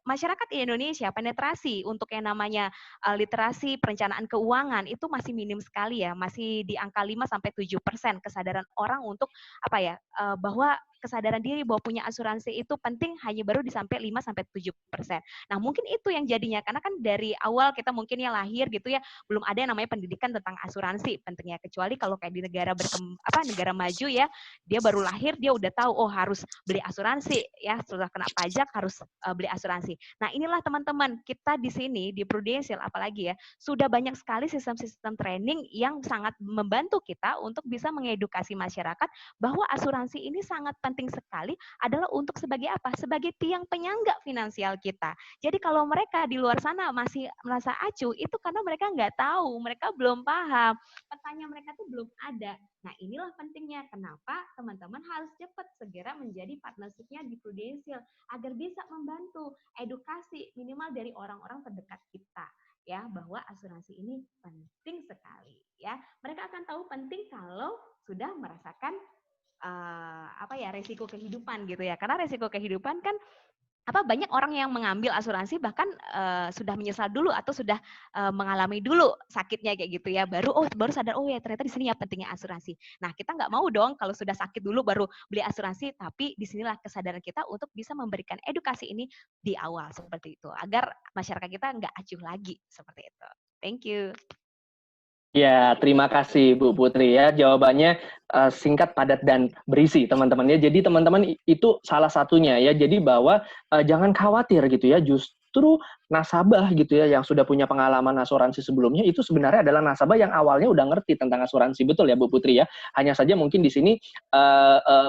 masyarakat Indonesia penetrasi untuk yang namanya literasi perencanaan keuangan itu masih minim sekali ya, masih di angka 5-7% kesadaran orang untuk apa ya, bahwa kesadaran diri bahwa punya asuransi itu penting hanya baru di sampai 5-7%. Nah, mungkin itu yang jadinya karena kan dari awal kita mungkin ya lahir gitu ya, belum ada yang namanya pendidikan tentang asuransi pentingnya, kecuali kalau kayak di negara negara maju ya, dia baru lahir dia udah tahu oh harus beli asuransi ya, setelah kena pajak harus beli asuransi. Nah, inilah teman-teman, kita di sini di Prudential apalagi ya, sudah banyak sekali sistem-sistem training yang sangat membantu kita untuk bisa mengedukasi masyarakat bahwa asuransi ini sangat penting sekali adalah untuk sebagai apa? Sebagai tiang penyangga finansial kita. Jadi kalau mereka di luar sana masih merasa acuh, itu karena mereka nggak tahu, mereka belum paham, petanya mereka tuh belum ada. Nah, inilah pentingnya kenapa teman-teman harus cepat segera menjadi partnership-nya di Prudential agar bisa membantu edukasi minimal dari orang-orang terdekat kita ya, bahwa asuransi ini penting sekali ya. Mereka akan tahu penting kalau sudah merasakan resiko kehidupan gitu ya. Karena resiko kehidupan kan banyak orang yang mengambil asuransi bahkan sudah menyesal dulu atau sudah mengalami dulu sakitnya kayak gitu ya, baru sadar oh ya ternyata di sini ya pentingnya asuransi. Nah, kita nggak mau dong kalau sudah sakit dulu baru beli asuransi, tapi disinilah kesadaran kita untuk bisa memberikan edukasi ini di awal seperti itu agar masyarakat kita nggak acuh lagi seperti itu. Thank you. Ya, terima kasih Bu Putri ya. Jawabannya singkat, padat, dan berisi teman-teman ya. Jadi teman-teman itu salah satunya ya. Jadi bahwa jangan khawatir gitu ya. Justru nasabah gitu ya yang sudah punya pengalaman asuransi sebelumnya itu sebenarnya adalah nasabah yang awalnya udah ngerti tentang asuransi, betul ya Bu Putri ya. Hanya saja mungkin di sini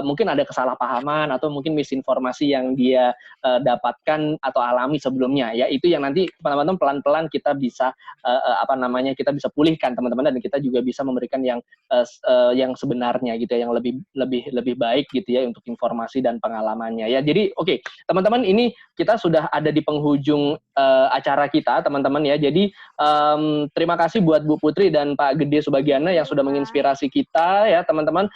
mungkin ada kesalahpahaman atau mungkin misinformasi yang dia dapatkan atau alami sebelumnya ya. Itu yang nanti teman-teman pelan-pelan kita bisa kita bisa pulihkan teman-teman, dan kita juga bisa memberikan yang sebenarnya gitu ya, yang lebih baik gitu ya untuk informasi dan pengalamannya ya. Jadi oke, teman-teman, ini kita sudah ada di penghujung acara kita teman-teman ya. Jadi terima kasih buat Bu Putri dan Pak Gede Subagiana yang sudah menginspirasi kita ya teman-teman.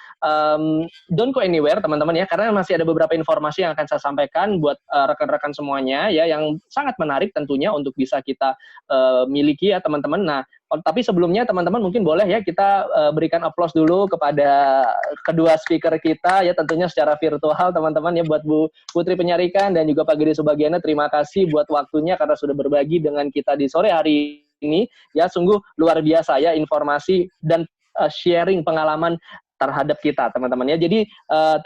Don't go anywhere teman-teman ya, karena masih ada beberapa informasi yang akan saya sampaikan buat rekan-rekan semuanya ya, yang sangat menarik tentunya untuk bisa kita miliki ya teman-teman. Nah, tapi sebelumnya teman-teman mungkin boleh ya kita berikan aplaus dulu kepada kedua speaker kita ya, tentunya secara virtual teman-teman ya, buat Bu Putri Penyarikan dan juga Pak Gede Subagiana. Terima kasih buat waktunya karena sudah berbagi dengan kita di sore hari ini ya. Sungguh luar biasa ya informasi dan sharing pengalaman terhadap kita teman-teman ya. Jadi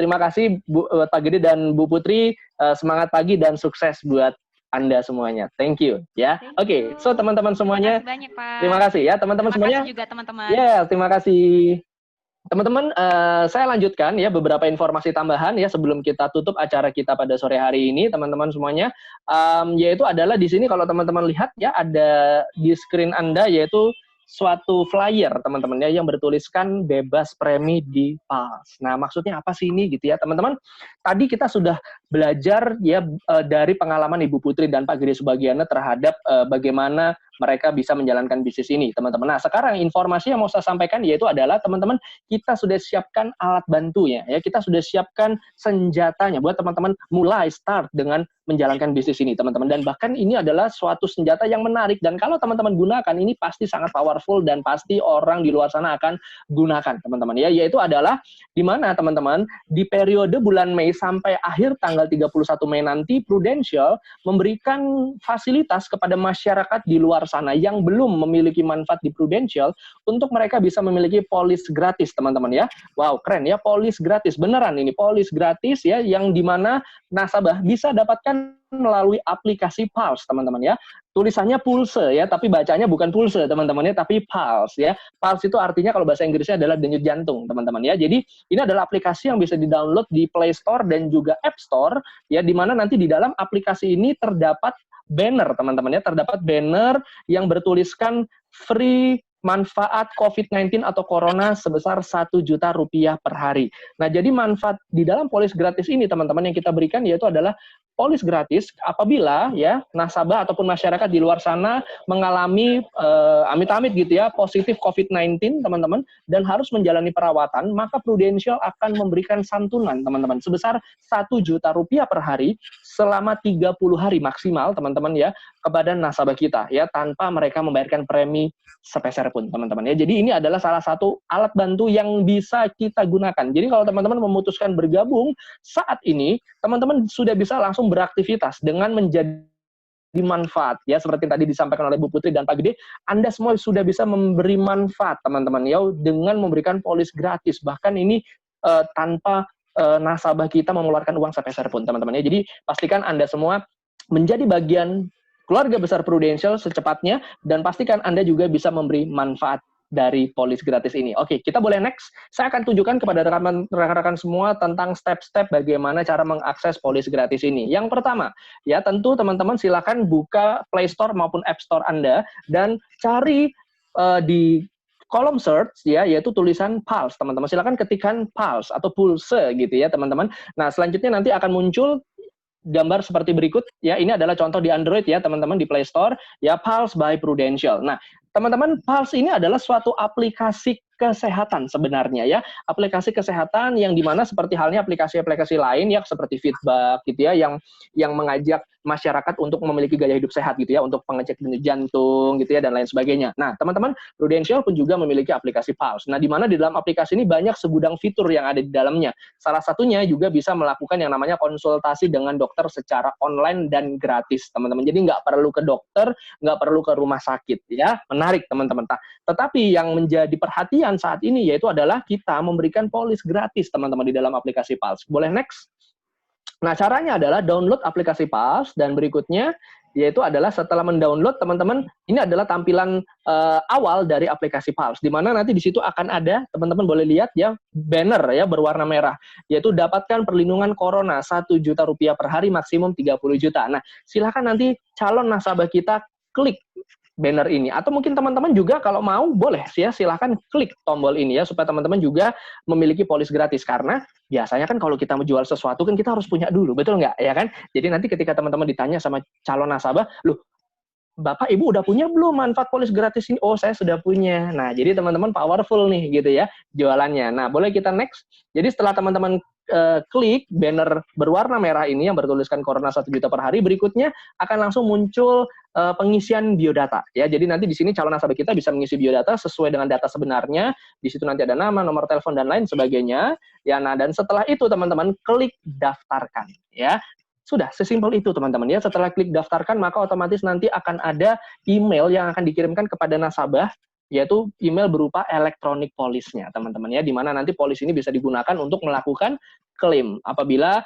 terima kasih Pak Gede dan Bu Putri. Semangat pagi dan sukses buat Anda semuanya. Thank you ya. Oke, so teman-teman semuanya. Terima kasih banyak, Pak. Terima kasih ya teman-teman semuanya. Terima kasih juga teman-teman. Ya, terima kasih. Teman-teman, saya lanjutkan ya beberapa informasi tambahan ya sebelum kita tutup acara kita pada sore hari ini, teman-teman semuanya. Yaitu adalah di sini kalau teman-teman lihat ya, ada di screen Anda yaitu suatu flyer teman-teman ya yang bertuliskan bebas premi di PALS. Nah, maksudnya apa sih ini gitu ya teman-teman? Tadi kita sudah belajar ya dari pengalaman Ibu Putri dan Pak Gede Subagiana terhadap bagaimana mereka bisa menjalankan bisnis ini, teman-teman. Nah, sekarang informasi yang mau saya sampaikan yaitu adalah teman-teman, kita sudah siapkan alat bantunya ya, kita sudah siapkan senjatanya buat teman-teman mulai start dengan menjalankan bisnis ini, teman-teman. Dan bahkan ini adalah suatu senjata yang menarik, dan kalau teman-teman gunakan ini pasti sangat powerful dan pasti orang di luar sana akan gunakan, teman-teman ya, yaitu adalah di mana teman-teman di periode bulan Mei sampai akhir tanggal 31 Mei nanti Prudential memberikan fasilitas kepada masyarakat di luar sana yang belum memiliki manfaat di Prudential untuk mereka bisa memiliki polis gratis, teman-teman ya. Wow, keren ya, polis gratis. Beneran ini polis gratis ya, yang dimana nasabah bisa dapatkan melalui aplikasi PALS, teman-teman ya. Tulisannya Pulse ya, tapi bacanya bukan Pulse, teman-teman ya, tapi PALS ya. PALS itu artinya kalau bahasa Inggrisnya adalah denyut jantung, teman-teman ya. Jadi ini adalah aplikasi yang bisa di-download di Play Store dan juga App Store ya, di mana nanti di dalam aplikasi ini terdapat banner, teman-teman ya, terdapat banner yang bertuliskan free manfaat COVID-19 atau Corona sebesar Rp1.000.000 per hari. Nah, jadi manfaat di dalam polis gratis ini, teman-teman, yang kita berikan yaitu adalah polis gratis apabila ya nasabah ataupun masyarakat di luar sana mengalami amit-amit gitu ya positif COVID-19, teman-teman, dan harus menjalani perawatan, maka Prudential akan memberikan santunan, teman-teman, sebesar Rp1.000.000 per hari selama 30 hari maksimal, teman-teman ya, kepada nasabah kita ya, tanpa mereka membayarkan premi sepeser pun, teman-teman ya. Jadi ini adalah salah satu alat bantu yang bisa kita gunakan. Jadi kalau teman-teman memutuskan bergabung saat ini, teman-teman sudah bisa langsung beraktivitas dengan menjadi manfaat ya, seperti tadi disampaikan oleh Bu Putri dan Pak Gede. Anda semua sudah bisa memberi manfaat, teman-teman ya, dengan memberikan polis gratis, bahkan ini tanpa nasabah kita mengeluarkan uang sepeser pun, teman-teman ya. Jadi pastikan Anda semua menjadi bagian keluarga besar Prudential secepatnya, dan pastikan Anda juga bisa memberi manfaat dari polis gratis ini. Oke, kita boleh next. Saya akan tunjukkan kepada rekan-rekan semua tentang step-step bagaimana cara mengakses polis gratis ini. Yang pertama, ya tentu teman-teman silakan buka Play Store maupun App Store Anda dan cari di kolom search ya, yaitu tulisan Pulse, teman-teman. Silakan ketikkan Pulse atau Pulse gitu ya, teman-teman. Nah, selanjutnya nanti akan muncul gambar seperti berikut ya. Ini adalah contoh di Android ya, teman-teman, di Play Store ya, Pulse by Prudential. Nah, teman-teman, Pulse ini adalah suatu aplikasi kesehatan sebenarnya ya, aplikasi kesehatan yang dimana seperti halnya aplikasi-aplikasi lain ya, seperti Fitbit gitu ya, yang mengajak masyarakat untuk memiliki gaya hidup sehat gitu ya, untuk pengecek denyut jantung gitu ya, dan lain sebagainya. Nah, teman-teman, Prudential pun juga memiliki aplikasi Pulse. Nah, di mana di dalam aplikasi ini banyak segudang fitur yang ada di dalamnya. Salah satunya juga bisa melakukan yang namanya konsultasi dengan dokter secara online dan gratis, teman-teman. Jadi nggak perlu ke dokter, nggak perlu ke rumah sakit ya. Menarik, teman-teman. Tetapi yang menjadi perhatian saat ini yaitu adalah kita memberikan polis gratis, teman-teman, di dalam aplikasi Pulse. Boleh next? Nah, caranya adalah download aplikasi Pulse, dan berikutnya yaitu adalah setelah mendownload, teman-teman, ini adalah tampilan awal dari aplikasi Pulse, di mana nanti di situ akan ada, teman-teman boleh lihat ya, banner ya berwarna merah, yaitu dapatkan perlindungan Corona Rp1.000.000 per hari, maksimum 30 juta. Nah, silakan nanti calon nasabah kita klik banner ini, atau mungkin teman-teman juga kalau mau boleh ya silahkan klik tombol ini ya, supaya teman-teman juga memiliki polis gratis. Karena biasanya kan kalau kita menjual sesuatu kan kita harus punya dulu, betul nggak ya kan? Jadi nanti ketika teman-teman ditanya sama calon nasabah, loh Bapak Ibu udah punya belum manfaat polis gratis ini? Oh, saya sudah punya. Nah, jadi teman-teman powerful nih gitu ya jualannya. Nah, boleh kita next. Jadi setelah teman-teman klik banner berwarna merah ini yang bertuliskan Corona 1 juta per hari, berikutnya akan langsung muncul pengisian biodata ya. Jadi nanti di sini calon nasabah kita bisa mengisi biodata sesuai dengan data sebenarnya. Di situ nanti ada nama, nomor telepon, dan lain sebagainya. Ya, nah, dan setelah itu teman-teman klik daftarkan ya. Sudah, sesimpel itu teman-teman ya. Setelah klik daftarkan, maka otomatis nanti akan ada email yang akan dikirimkan kepada nasabah, yaitu email berupa elektronik polisnya, teman-teman ya, di mana nanti polis ini bisa digunakan untuk melakukan klaim apabila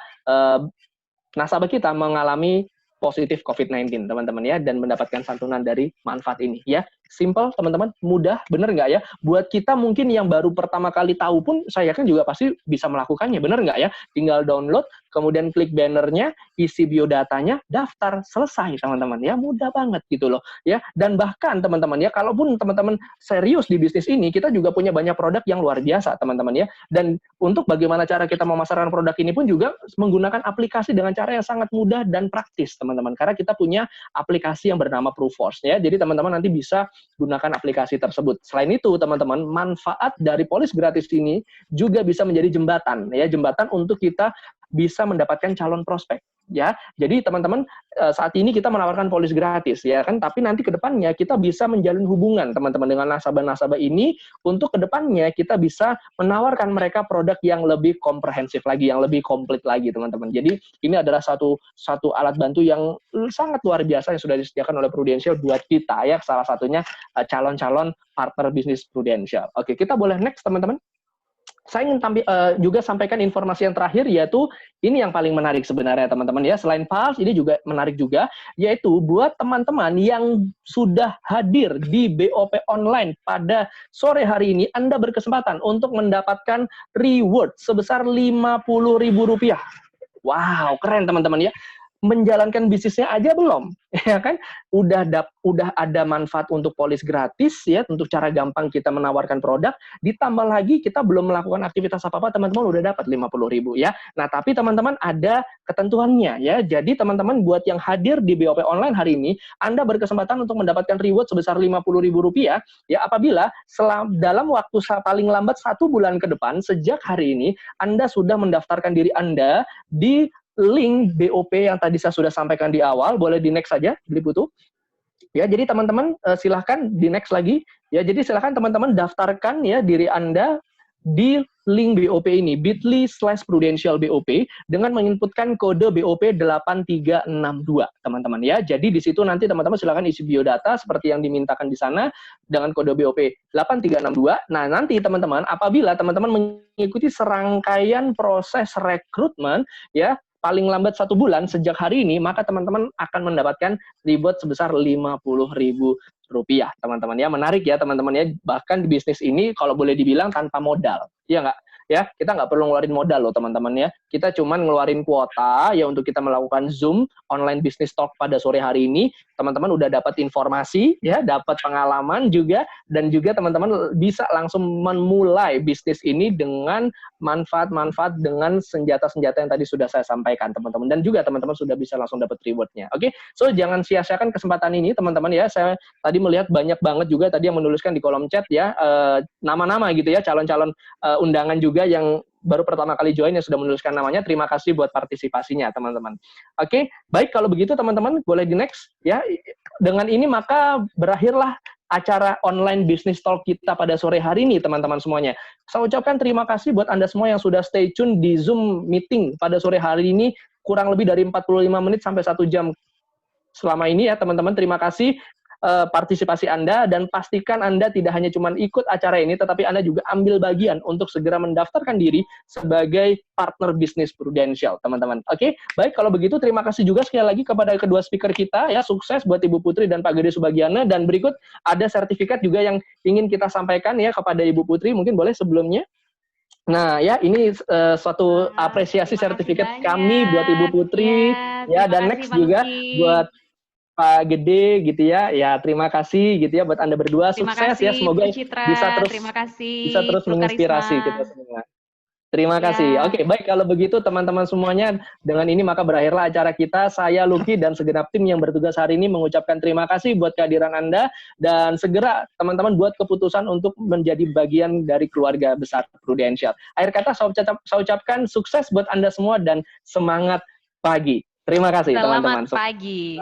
nasabah kita mengalami positif COVID-19, teman-teman ya, dan mendapatkan santunan dari manfaat ini ya. Simple, teman-teman, mudah, bener nggak ya? Buat kita mungkin yang baru pertama kali tahu pun, saya yakin juga pasti bisa melakukannya, bener nggak ya? Tinggal download, kemudian klik bannernya, isi biodatanya, daftar, selesai, teman-teman ya. Mudah banget gitu loh ya. Dan bahkan teman-teman ya, kalaupun teman-teman serius di bisnis ini, kita juga punya banyak produk yang luar biasa, teman-teman ya. Dan untuk bagaimana cara kita memasarkan produk ini pun juga menggunakan aplikasi dengan cara yang sangat mudah dan praktis, teman-teman. Karena kita punya aplikasi yang bernama Proofforce ya. Jadi teman-teman nanti bisa gunakan aplikasi tersebut. Selain itu, teman-teman, manfaat dari polis gratis ini juga bisa menjadi jembatan ya, jembatan untuk kita bisa mendapatkan calon prospek ya. Jadi teman-teman, saat ini kita menawarkan polis gratis ya kan, tapi nanti ke depannya kita bisa menjalin hubungan teman-teman dengan nasabah-nasabah ini, untuk ke depannya kita bisa menawarkan mereka produk yang lebih komprehensif lagi, yang lebih komplit lagi, teman-teman. Jadi ini adalah satu alat bantu yang sangat luar biasa yang sudah disediakan oleh Prudential buat kita ya, salah satunya calon-calon partner bisnis Prudential. Oke, kita boleh next, teman-teman. Saya ingin juga sampaikan informasi yang terakhir, yaitu ini yang paling menarik sebenarnya, teman-teman ya. Selain Pulse, ini juga menarik juga, yaitu buat teman-teman yang sudah hadir di BOP Online pada sore hari ini, Anda berkesempatan untuk mendapatkan reward sebesar Rp50.000. Wow, keren teman-teman ya. menjalankan bisnisnya aja belum, ya kan? Udah ada manfaat untuk polis gratis ya, untuk cara gampang kita menawarkan produk, ditambah lagi kita belum melakukan aktivitas apa-apa, teman-teman udah dapat 50.000 ya. Nah, tapi teman-teman ada ketentuannya ya. Jadi teman-teman buat yang hadir di BOP online hari ini, Anda berkesempatan untuk mendapatkan reward sebesar Rp50.000 ya apabila dalam waktu paling lambat 1 bulan ke depan sejak hari ini Anda sudah mendaftarkan diri Anda di link BOP yang tadi saya sudah sampaikan di awal. Boleh di next saja, Beli Putu. Ya, jadi teman-teman silahkan di next lagi. Ya, jadi silahkan teman-teman daftarkan ya diri Anda di link BOP ini, bit.ly/prudentialBOP dengan menginputkan kode BOP 8362, teman-teman ya. Jadi di situ nanti teman-teman silahkan isi biodata seperti yang dimintakan di sana dengan kode BOP 8362. Nah, nanti teman-teman apabila teman-teman mengikuti serangkaian proses rekrutmen ya, paling lambat 1 bulan sejak hari ini, maka teman-teman akan mendapatkan reward sebesar Rp50.000, teman-teman ya. Menarik ya teman-teman ya, bahkan di bisnis ini kalau boleh dibilang tanpa modal, ya nggak? Ya, kita nggak perlu ngeluarin modal loh teman-teman ya. Kita cuman ngeluarin kuota ya untuk kita melakukan Zoom online business talk pada sore hari ini. Teman-teman udah dapat informasi ya, dapat pengalaman juga, dan juga teman-teman bisa langsung memulai bisnis ini dengan manfaat-manfaat dengan senjata-senjata yang tadi sudah saya sampaikan teman-teman, dan juga teman-teman sudah bisa langsung dapat rewardnya. Oke, so jangan sia-siakan kesempatan ini teman-teman ya. Saya tadi melihat banyak banget juga tadi yang menuliskan di kolom chat ya, nama-nama gitu ya, calon-calon undangan juga yang baru pertama kali join yang sudah menuliskan namanya. Terima kasih buat partisipasinya teman-teman. Oke, baik kalau begitu teman-teman boleh di next ya. Dengan ini maka berakhirlah acara online business talk kita pada sore hari ini teman-teman semuanya. Saya ucapkan terima kasih buat Anda semua yang sudah stay tune di Zoom meeting pada sore hari ini kurang lebih dari 45 menit sampai 1 jam selama ini ya teman-teman. Terima kasih partisipasi Anda, dan pastikan Anda tidak hanya cuma ikut acara ini, tetapi Anda juga ambil bagian untuk segera mendaftarkan diri sebagai partner bisnis Prudential, teman-teman. Oke, baik kalau begitu terima kasih juga sekali lagi kepada kedua speaker kita ya, sukses buat Ibu Putri dan Pak Gede Subagiana, dan berikut ada sertifikat juga yang ingin kita sampaikan ya kepada Ibu Putri, mungkin boleh sebelumnya. Nah ya, ini suatu apresiasi sertifikat kami buat Ibu Putri ya, dan next juga buat Pak Gede gitu ya. Ya, terima kasih gitu ya buat Anda berdua. Sukses ya, semoga bisa terus menginspirasi kita semua. Terima kasih. Oke, baik kalau begitu teman-teman semuanya, dengan ini maka berakhirlah acara kita. Saya Lucky dan segenap tim yang bertugas hari ini mengucapkan terima kasih buat kehadiran Anda, dan segera teman-teman buat keputusan untuk menjadi bagian dari keluarga besar Prudential. Akhir kata saya ucapkan sukses buat Anda semua dan semangat pagi. Terima kasih teman-teman. Selamat pagi.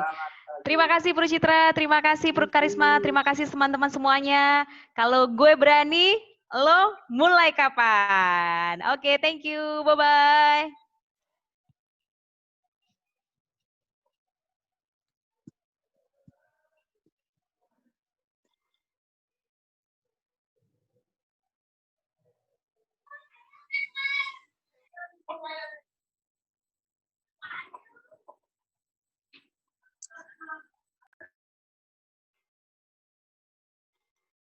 Terima kasih Pru Citra, terima kasih Pru Karisma, terima kasih teman-teman semuanya. Kalau gue berani, lo mulai kapan? Oke, thank you, bye-bye.